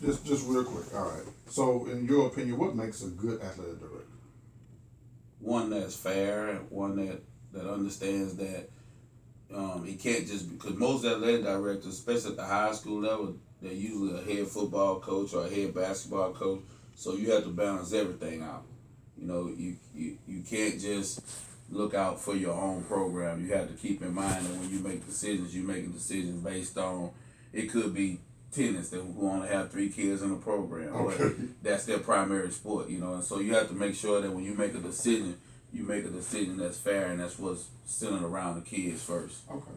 Just real quick. All right. So, in your opinion, what makes a good athletic director? One that's fair, one that understands that he can't just because most athletic directors, especially at the high school level, they're usually a head football coach or a head basketball coach. So you have to balance everything out. You can't just look out for your own program. You have to keep in mind that when you make decisions, you're making decisions based on it could be tennis that who only have 3 kids in the program, Okay. but that's their primary sport, and so you have to make sure that when you make a decision, you make a decision that's fair and that's what's centered around the kids first. Okay.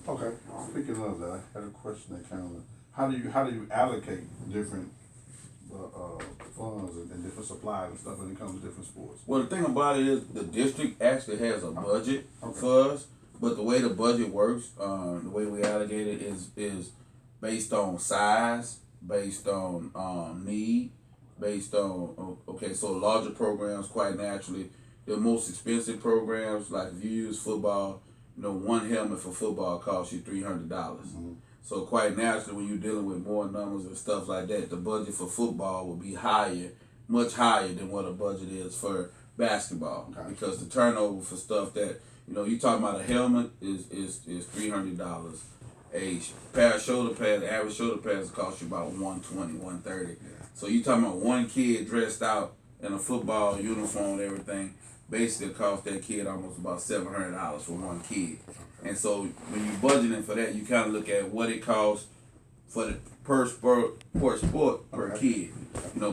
Okay. Speaking of that, I had a question that kind of how do you allocate different funds and different supplies and stuff when it comes to different sports? Well, the thing about it is the district actually has a budget Okay. for us, but the way the budget works, the way we allocate it is based on size, based on need, based on okay. So larger programs, quite naturally, the most expensive programs like if you use football, one helmet for football costs you $300. Mm-hmm. So quite naturally, when you're dealing with more numbers and stuff like that, the budget for football will be higher, much higher than what a budget is for basketball. Okay. Because the turnover for stuff that you talking about a helmet is $300. A pair of shoulder pads, average shoulder pads cost you about $120, $130. Yeah. So you talking about one kid dressed out in a football uniform and everything, basically cost that kid almost about $700 for one kid. And so when you budgeting for that, you kind of look at what it costs for the per sport per kid,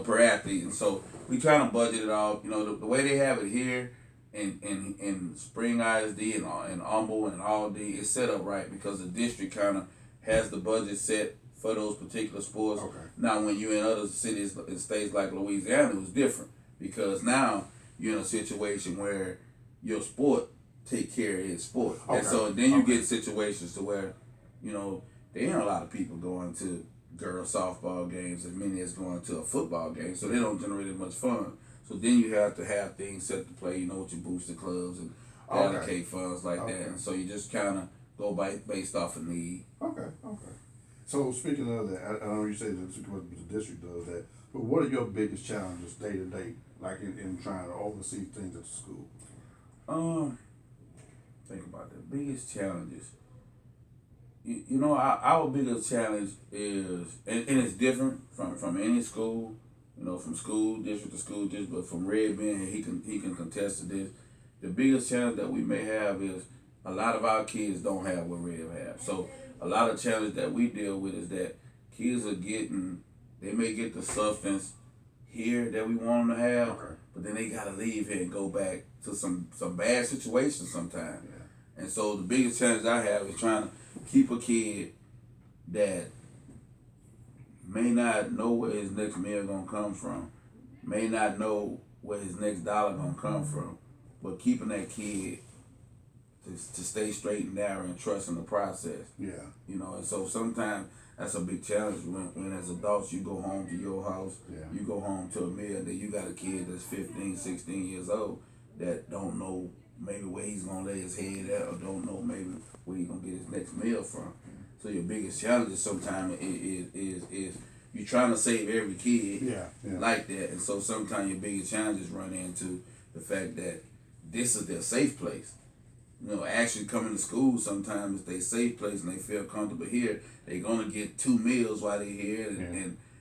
per athlete. And so we trying to budget it all. The way they have it here in Spring ISD and Humble and Aldi, it's set up right because the district kind of has the budget set for those particular sports. Okay. Now, when you're in other cities and states like Louisiana, it's different because now you're in a situation where your sport take care of its sport. Okay. And so then you get situations to where, there ain't a lot of people going to girls softball games as many as going to a football game, so they don't generate as much fun. So then you have to have things set to play, with your booster clubs and allocate funds like that. And so you just kind of go based off of need. Okay. So speaking of that, I know you say that the district does that, but what are your biggest challenges day to day, like in trying to oversee things at the school? Think about the biggest challenges. Our biggest challenge is, and it's different from any school, from school district to school district, but from Red being here, he can contest to this. The biggest challenge that we may have is a lot of our kids don't have what Red have. So a lot of challenge that we deal with is that kids they may get the substance here that we want them to have, but then they gotta leave here and go back to some bad situations sometimes. Yeah. And so the biggest challenge I have is trying to keep a kid that may not know where his next meal gonna come from, may not know where his next dollar gonna come from, but keeping that kid to stay straight and narrow and trust in the process. Yeah. And so sometimes that's a big challenge when as adults you go home to your house, you go home to a meal, then you got a kid that's 15, 16 years old that don't know maybe where he's gonna lay his head at or don't know maybe where he's gonna get his next meal from. So your biggest challenge sometimes is you're trying to save every kid like that. And so sometimes your biggest challenges run into the fact that this is their safe place. Actually coming to school sometimes it's their safe place and they feel comfortable here. They're gonna get 2 meals while they're here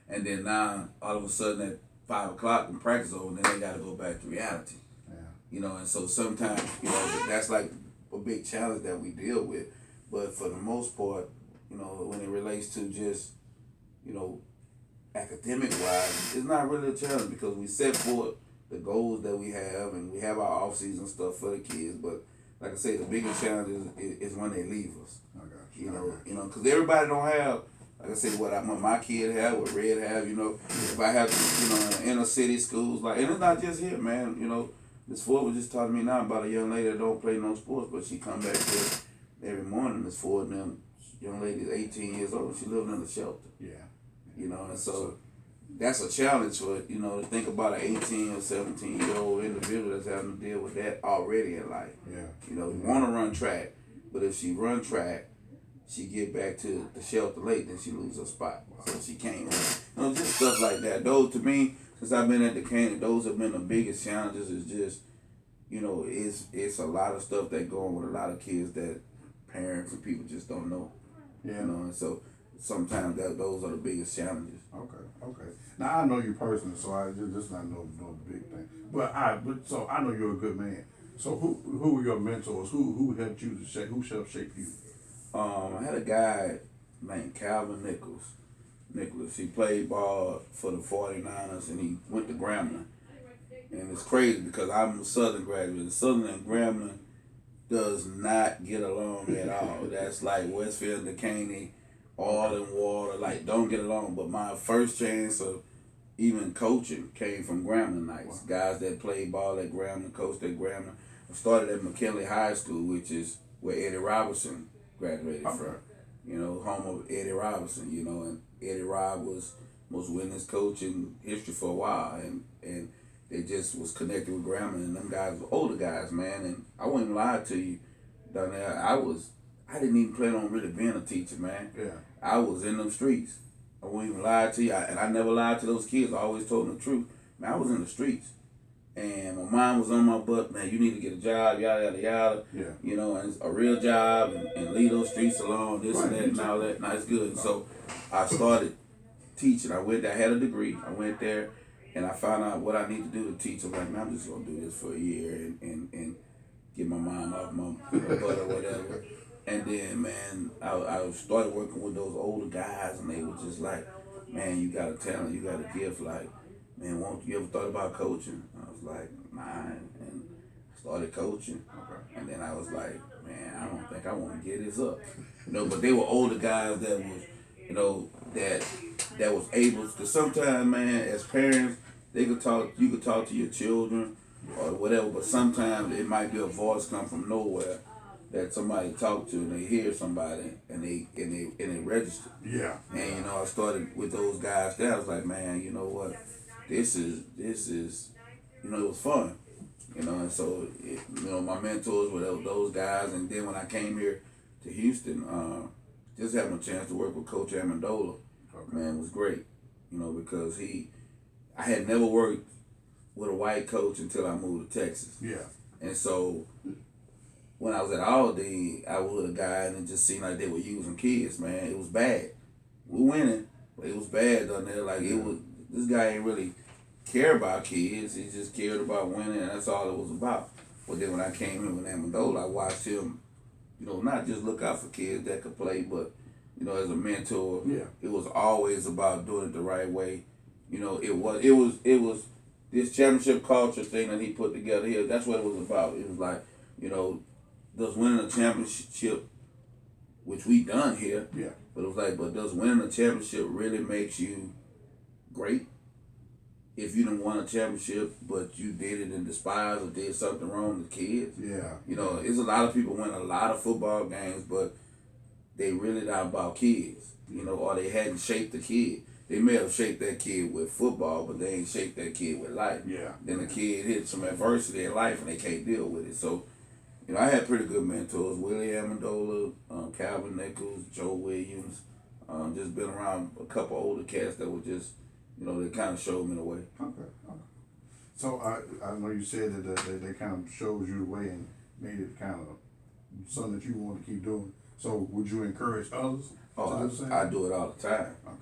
and then now all of a sudden at 5 o'clock when practice is over, then they gotta go back to reality. Yeah. And so sometimes, that's like a big challenge that we deal with. But for the most part, when it relates to just, academic wise, it's not really a challenge because we set forth the goals that we have and we have our off-season stuff for the kids. But like I say, the biggest challenge is when they leave us. I got you. Because everybody don't have, like I said, what my kid have, what Red have. If I have, in inner city schools, and it's not just here, man. This Ford was just talking to me now about a young lady that don't play no sports, but she come back here every morning. This Ford, and them young lady is 18 years old. She living in a shelter. Yeah. And so that's a challenge for to think about an 18 or 17-year-old individual that's having to deal with that already in life. Yeah. You want to run track, but if she run track, she get back to the shelter late, then she lose her spot. So she came. Just stuff like that. Those to me, since I've been at Decatur, those have been the biggest challenges. Is just, it's a lot of stuff that go on with a lot of kids that parents and people just don't know. Yeah. And so sometimes those are the biggest challenges. Okay. Now I know you personally, so I just not know the big thing. But so I know you're a good man. So who were your mentors? Who helped you to shape? Who helped shape you? I had a guy named Calvin Nicholas. He played ball for the 49ers and he went to Grambling. And it's crazy because I'm a Southern graduate. Southern and Grambling does not get along at all. That's like Westfield, Decatur, oil and water, like don't get along. But my first chance of even coaching came from Grambling nights. Wow. Guys that played ball at Grambling, coached at Grambling. I started at McKinley High School, which is where Eddie Robinson graduated from. Home of Eddie Robinson, and Eddie Rob was most winningest coach in history for a while, and they just was connected with Grambling, and them guys were older guys, man, and I wouldn't even lie to you, down there, I didn't even plan on really being a teacher, man. Yeah. I was in them streets. I wouldn't even lie to you, and I never lied to those kids. I always told them the truth. Man, I was in the streets. And my mom was on my butt, man, you need to get a job, yada, yada, yada. Yeah. And a real job and leave those streets alone, this and that and all that. Now it's good. So I started teaching. I had a degree. I went there and I found out what I need to do to teach. I'm like, man, I'm just going to do this for a year and get my mom off my butt or whatever. And then, man, I started working with those older guys and they were just like, man, you got a talent, you got a gift, like, man, you ever thought about coaching? I was like, nah, and I started coaching. Okay. And then I was like, man, I don't think I want to get this up. But they were older guys that was, that was able to, sometimes, man, as parents, you could talk to your children or whatever, but sometimes it might be a voice come from nowhere that somebody talk to and they hear somebody and they register. Yeah. And I started with those guys there. I was like, man, you know what? This is it was fun, and so my mentors were those guys, and then when I came here to Houston, just having a chance to work with Coach Amendola, man, was great, because I had never worked with a white coach until I moved to Texas. Yeah. And so when I was at Aldine, I was with a guy and it just seemed like they were using kids, man. It was bad. We winning, but it was bad down there. Like this guy ain't really care about kids. He just cared about winning, and that's all it was about. But then when I came in with Amendola, I watched him, not just look out for kids that could play, but as a mentor, it was always about doing it the right way. It was this championship culture thing that he put together here. That's what it was about. It was like, does winning a championship, which we done here, but it was like, but does winning a championship really makes you great? If you didn't won a championship, but you did it and despised or did something wrong to kids. Yeah. It's a lot of people win a lot of football games, but they really not about kids, or they hadn't shaped the kid. They may have shaped that kid with football, but they ain't shaped that kid with life. Yeah. Then the kid hit some adversity in life and they can't deal with it. So, I had pretty good mentors, Willie Amendola, Calvin Nichols, Joe Williams, just been around a couple older cats that were just, they kind of showed me the way. Okay. So I know you said that they kind of showed you the way and made it kind of something that you want to keep doing. So would you encourage others to do the same? I do it all the time. Okay.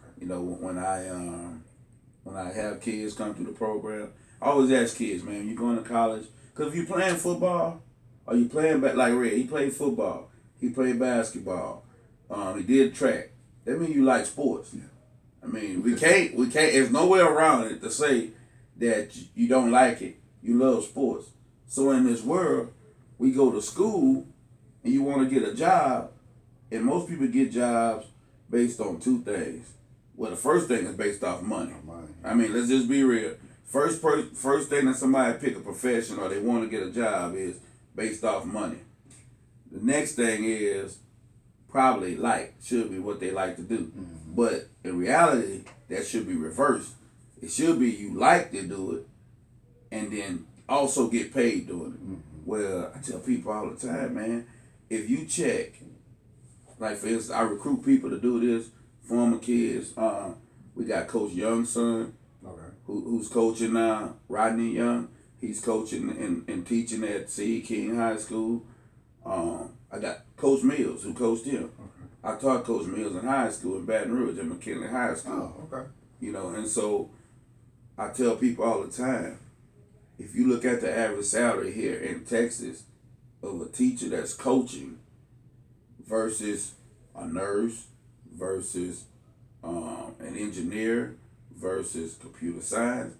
When I have kids come through the program, I always ask kids, man, you going to college? Because if you're playing football, or you playing like Red, he played football, he played basketball, he did track. That means you like sports. Yeah. I mean, we can't, there's no way around it to say that you don't like it, you love sports. So in this world, we go to school and you want to get a job, and most people get jobs based on two things. Well, the first thing is based off money. I mean, let's just be real. First thing that somebody pick a profession or they want to get a job is based off money. The next thing is probably should be what they like to do. Mm-hmm. But in reality, that should be reversed. It should be you like to do it and then also get paid doing it. Mm-hmm. Well, I tell people all the time, man, if you check, like for instance, I recruit people to do this former kids. We got Coach Young's son, who's coaching now, Rodney Young. He's coaching and teaching at C. King High School. I got Coach Mills, who coached him. I taught Coach Mills in high school in Baton Rouge at McKinley High School. Oh, okay. You know, and so I tell people all the time, if you look at the average salary here in Texas of a teacher that's coaching versus a nurse versus an engineer versus computer science,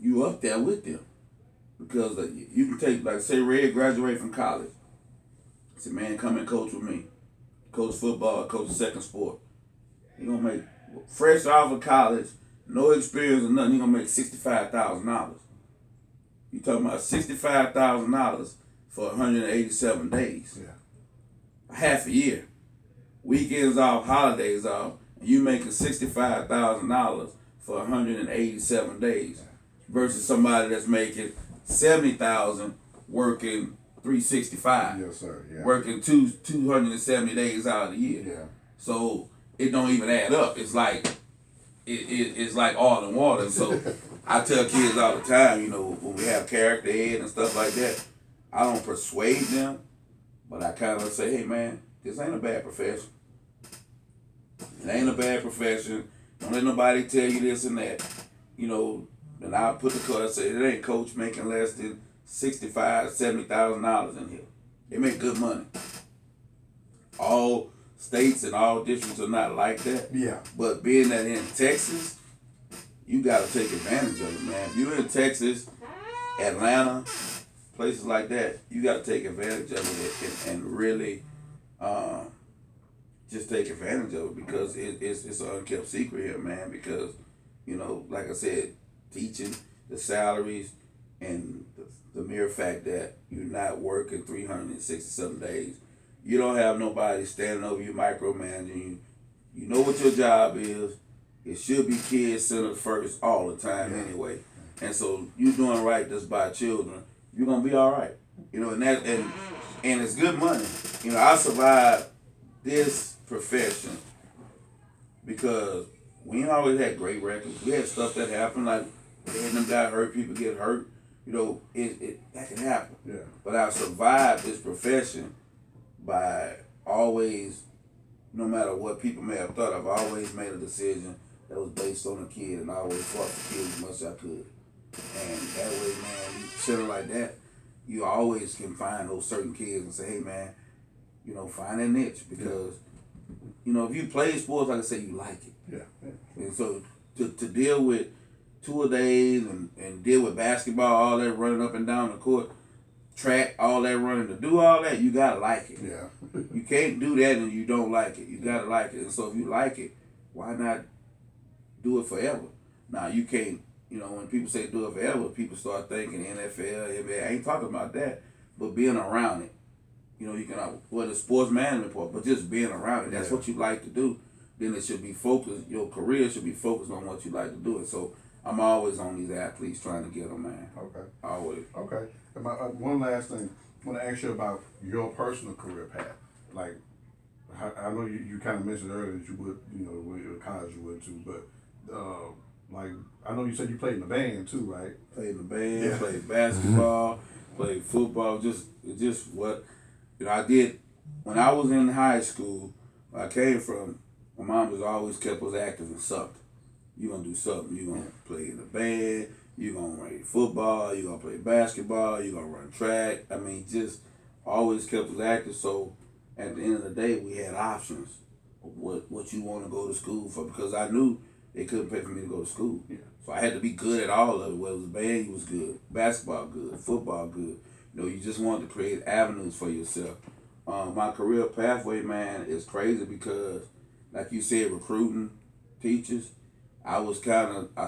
you up there with them. Because you can take, like say Red graduated from college. He said, man, come and coach with me. Coach football, coach second sport. He gonna make, fresh off of college, no experience or nothing, he gonna make $65,000. You talking about $65,000 for 187 days. Yeah. Half a year. Weekends off, holidays off, and you making $65,000 for 187 days versus somebody that's making $70,000 working 365. Yes, sir. Yeah. Working 270 days out of the year. Yeah. So it don't even add up. It's like it's like oil and water. So I tell kids all the time, you know, when we have character ed and stuff like that, I don't persuade them, but I kind of say, hey man, this ain't a bad profession. It ain't a bad profession. Don't let nobody tell you this and that. You know, and I put the card and say, it ain't coach making less than $65,000, $70,000 in here. They make good money. All states and all districts are not like that. Yeah. But being that in Texas, you got to take advantage of it, man. If you're in Texas, Atlanta, places like that, you got to take advantage of it and really just take advantage of it because it's an unkept secret here, man. Because, you know, like I said, teaching, the salaries, and the mere fact that you're not working 367 days. You don't have nobody standing over you, micromanaging you. You know what your job is. It should be kid-centered first all the time anyway. And so you doing right just by children, you're going to be all right. You know, and it's good money. You know, I survived this profession because we ain't always had great records. We had stuff that happened, like them got hurt, people get hurt. You know, that can happen. Yeah. But I survived this profession by always, no matter what people may have thought, I've always made a decision that was based on a kid, and I always fought the kid as much as I could. And that way, man, you sitting like that, you always can find those certain kids and say, hey, man, you know, find a niche because, you know, if you play sports, like I say, you like it. Yeah. And so to deal with 2 a days and deal with basketball, all that running up and down the court, track, all that running, to do all that, you gotta like it. Yeah. You can't do that and you don't like it. You gotta like it. And so if you like it, why not do it forever? Now you can't, you know, when people say do it forever, people start thinking NFL, NBA. I ain't talking about that, but being around it. You know, you can, the sports management part, but just being around it. That's what you like to do. Then it should be focused, your career should be focused on what you like to do. And so I'm always on these athletes trying to get them, man. Okay. Always. Okay. And one last thing, I want to ask you about your personal career path. Like, I know you kind of mentioned earlier that you would, you know, what college you went to, but like, I know you said you played in the band too, right? Played in the band, played basketball, played football, just what, you know, I did when I was in high school. Where I came from, my mom was always kept us active in something. You're going to do something. You're going to play in the band. You're going to play football. You're going to play basketball. You're going to run track. I mean, just always kept us active. So at the end of the day, we had options of what you want to go to school for because I knew they couldn't pay for me to go to school. Yeah. So I had to be good at all of it. Whether it was band, you was good. Basketball, good. Football, good. You know, you just wanted to create avenues for yourself. My career pathway, man, is crazy because, like you said, recruiting teachers, I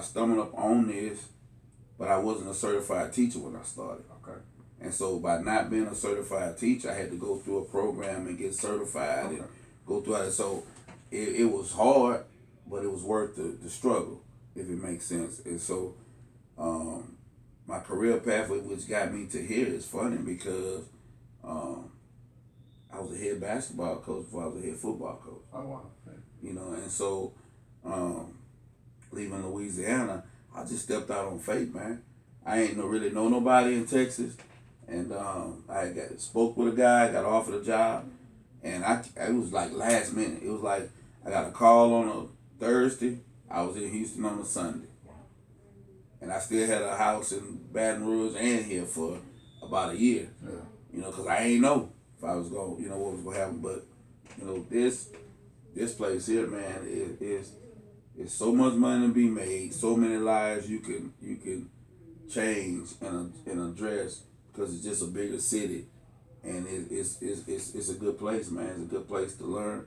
stumbled up on this, but I wasn't a certified teacher when I started. Okay. And so by not being a certified teacher, I had to go through a program and get certified and go through it. So it was hard, but it was worth the struggle, if it makes sense. And so my career pathway, which got me to here, is funny because I was a head basketball coach before I was a head football coach. Oh, wow. You know, and so leaving Louisiana, I just stepped out on faith, man. I ain't really know nobody in Texas, and I spoke with a guy, got offered a job, and it was like last minute. It was like I got a call on a Thursday. I was in Houston on a Sunday, and I still had a house in Baton Rouge and here for about a year. Yeah. You know, cause I ain't know if I was going, you know, what was gonna happen. But you know, this place here, man, is so much money to be made, so many lives you can change and address, because it's just a bigger city, and it's a good place, man. It's a good place to learn.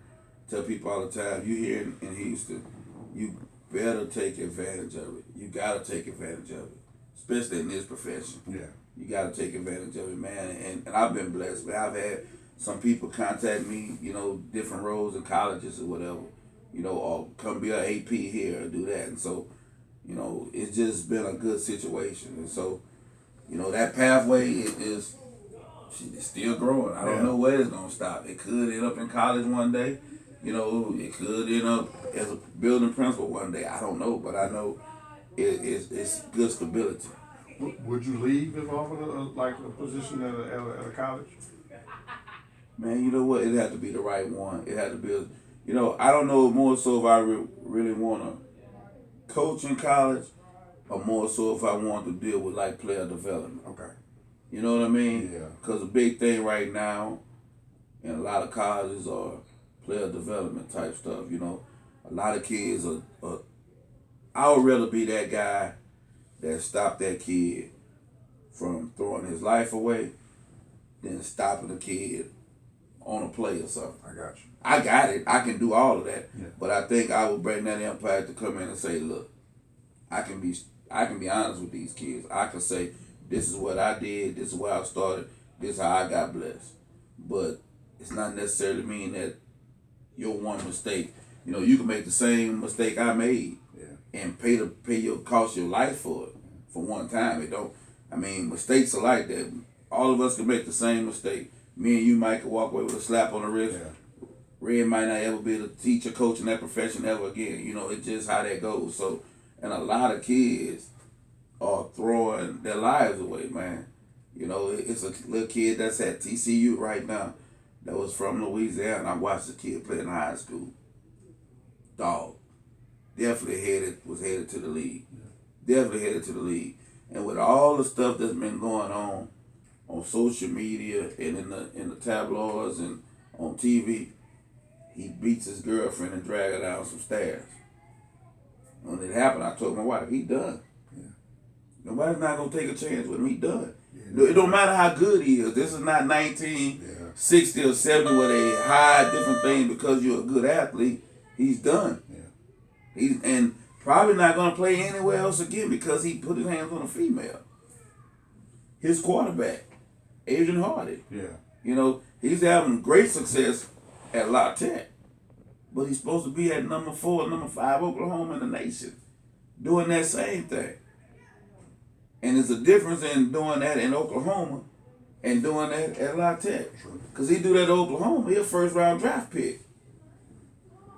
Tell people all the time, you here in Houston, you better take advantage of it. You gotta take advantage of it, especially in this profession. Yeah, you gotta take advantage of it, man. And I've been blessed, man. I've had some people contact me, you know, different roles in colleges or whatever, you know, or come be an AP here or do that. And so, you know, it's just been a good situation. And so, you know, that pathway is still growing. I don't know where it's gonna stop. It could end up in college one day. You know, it could end up as a building principal one day. I don't know, but I know it's good stability. Would you leave if offered a position at a college? Man, you know what? It had to be the right one. It had to be, you know, I don't know more so if I really want to coach in college, or more so if I want to deal with like player development. Okay. You know what I mean? Yeah. Because the big thing right now in a lot of colleges are player development type stuff. You know, a lot of kids are I would rather be that guy that stopped that kid from throwing his life away than stopping a kid on a play or something. I got you. I got it. I can do all of that. Yeah. But I think I would bring that impact to come in and say, look, I can be honest with these kids. I can say, this is what I did, this is where I started, this is how I got blessed. But it's not necessarily mean that your one mistake, you know, you can make the same mistake I made, and cost your life for it for one time. It don't. I mean, mistakes are like that. All of us can make the same mistake. Me and you might could walk away with a slap on the wrist. Yeah. Red might not ever be able to teach or coach in that profession ever again. You know, it's just how that goes. So, and a lot of kids are throwing their lives away, man. You know, it's a little kid that's at TCU right now that was from Louisiana. I watched the kid play in high school. Dog. Definitely was headed to the league. Yeah. Definitely headed to the league. And with all the stuff that's been going on social media and in the tabloids and on TV, he beats his girlfriend and drag her down some stairs. When it happened, I told my wife, he done. Yeah. Nobody's not gonna take a chance with him. He done. Yeah, it don't matter how good he is. This is not 1960 or 70 where they hide different things because you're a good athlete. He's done. Yeah. He's and probably not gonna play anywhere else again because he put his hands on a female. His quarterback, Adrian Hardy. Yeah. You know, he's having great success at La Tech, but he's supposed to be at number 4, number 5 Oklahoma in the nation, doing that same thing. And there's a difference in doing that in Oklahoma and doing that at La Tech. Because he do that at Oklahoma, he a first-round draft pick.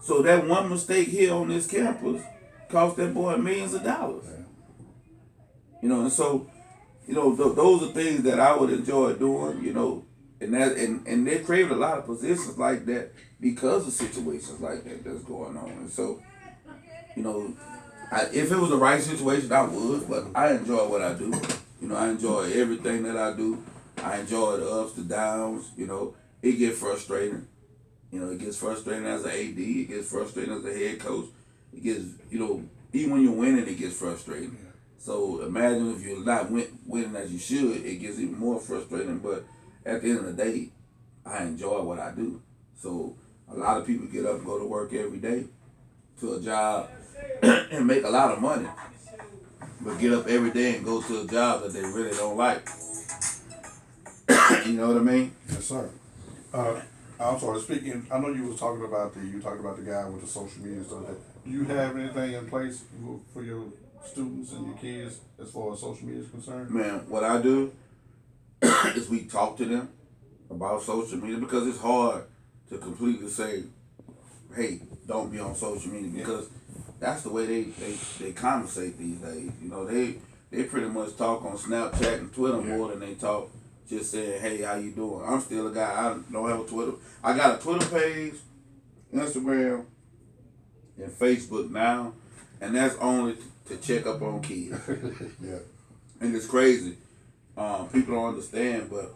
So that one mistake here on this campus cost that boy millions of dollars. Yeah. You know, and so, you know, those are things that I would enjoy doing, you know, and they created a lot of positions like that because of situations like that that's going on. And so, you know, if it was the right situation, I would, but I enjoy what I do. You know, I enjoy everything that I do. I enjoy the ups, the downs, you know. It gets frustrating. You know, it gets frustrating as an AD. It gets frustrating as a head coach. It gets, you know, even when you're winning, it gets frustrating. Yeah. So imagine if you're not winning as you should, it gets even more frustrating. But at the end of the day, I enjoy what I do. So a lot of people get up and go to work every day to a job and make a lot of money, but get up every day and go to a job that they really don't like. You know what I mean? Yes, sir. I'm sorry. Speaking, I know you talked about the guy with the social media and stuff. Do you have anything in place for your students and your kids as far as social media is concerned? Man, what I do is we talk to them about social media because it's hard to completely say, hey, don't be on social media because that's the way they conversate these days. You know, they pretty much talk on Snapchat and Twitter more than they talk just saying, hey, how you doing? I'm still a guy, I don't have a Twitter. I got a Twitter page, Instagram, and Facebook now, and that's only to check up on kids. Yeah. And it's crazy. People don't understand, but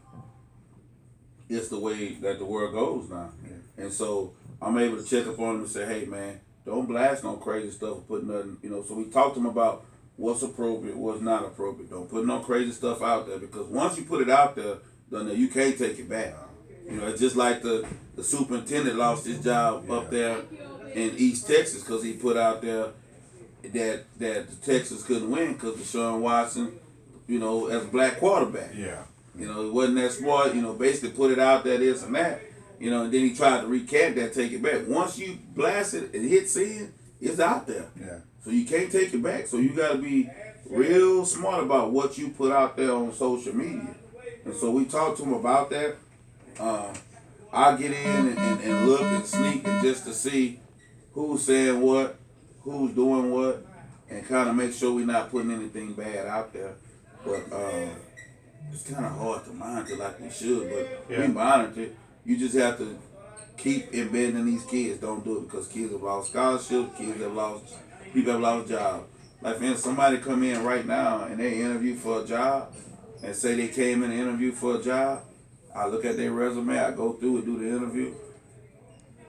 it's the way that the world goes now. Yeah. And so I'm able to check up on them and say, hey man, don't blast no crazy stuff or put nothing, you know. So we talk to them about what's appropriate, what's not appropriate. Don't put no crazy stuff out there, because once you put it out there, then you can't take it back. You know, it's just like the superintendent lost his job up there in East Texas because he put out there that the Texas couldn't win because Deshaun Watson, you know, as a black quarterback. Yeah. You know, it wasn't that smart, you know, basically put it out there, this and that. You know, and then he tried to recant that, take it back. Once you blast it and hit send, it's out there. Yeah. So you can't take it back. So you got to be real smart about what you put out there on social media. And so we talked to him about that. I get in and look and sneak and just to see who's saying what, who's doing what, and kind of make sure we're not putting anything bad out there. But it's kind of hard to monitor like we should, but we monitor it. You just have to keep embedding these kids. Don't do it because kids have lost scholarships, people have lost jobs. Like for instance, somebody come in right now and they interview for a job and say they came in to interview for a job. I look at their resume, I go through it, do the interview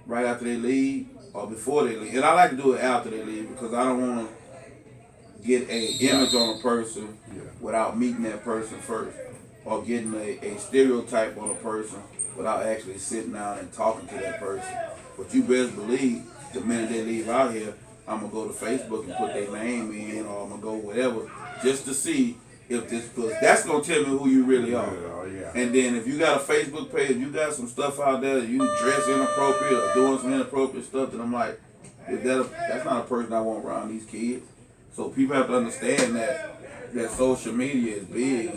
right after they leave or before they leave. And I like to do it after they leave because I don't want to get an image on a person without meeting that person first, or getting a stereotype on a person without actually sitting down and talking to that person. But you best believe the minute they leave out here, I'm going to go to Facebook and put their name in, or I'm going to go whatever, just to see if this, because that's going to tell me who you really are. And then if you got a Facebook page, you got some stuff out there, you dress inappropriate or doing some inappropriate stuff, then I'm like, that's not a person I want around these kids. So people have to understand that social media is big,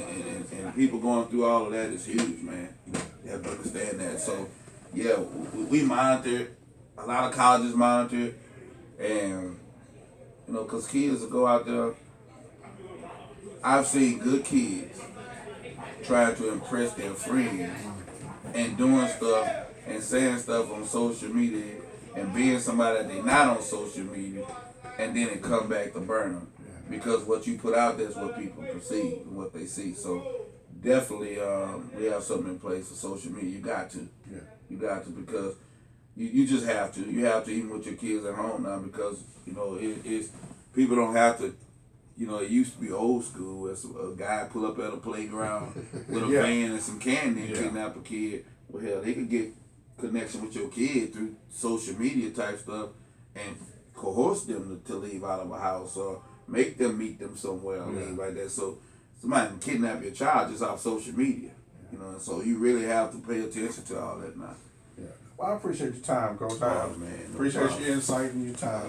and people going through all of that is huge, man. You have to understand that. So, yeah, we monitor it. A lot of colleges monitor it. And, you know, because kids will go out there. I've seen good kids trying to impress their friends and doing stuff and saying stuff on social media and being somebody that they're not on social media, and then it come back to burn them. Because what you put out there is what people perceive and what they see. So definitely we have something in place for social media. You got to. Yeah. You got to, because you just have to. You have to, even with your kids at home now, because, you know, it's people don't have to, you know, it used to be old school as a guy pull up at a playground with a van and some candy and kidnap a kid. Well, hell, they could get connection with your kid through social media type stuff and coerce them to leave out of a house, or make them meet them somewhere or leave like that. So somebody can kidnap your child just off social media, you know. So you really have to pay attention to all that now. Yeah. Well, I appreciate your time, Coach. Oh, man, appreciate your insight and your time.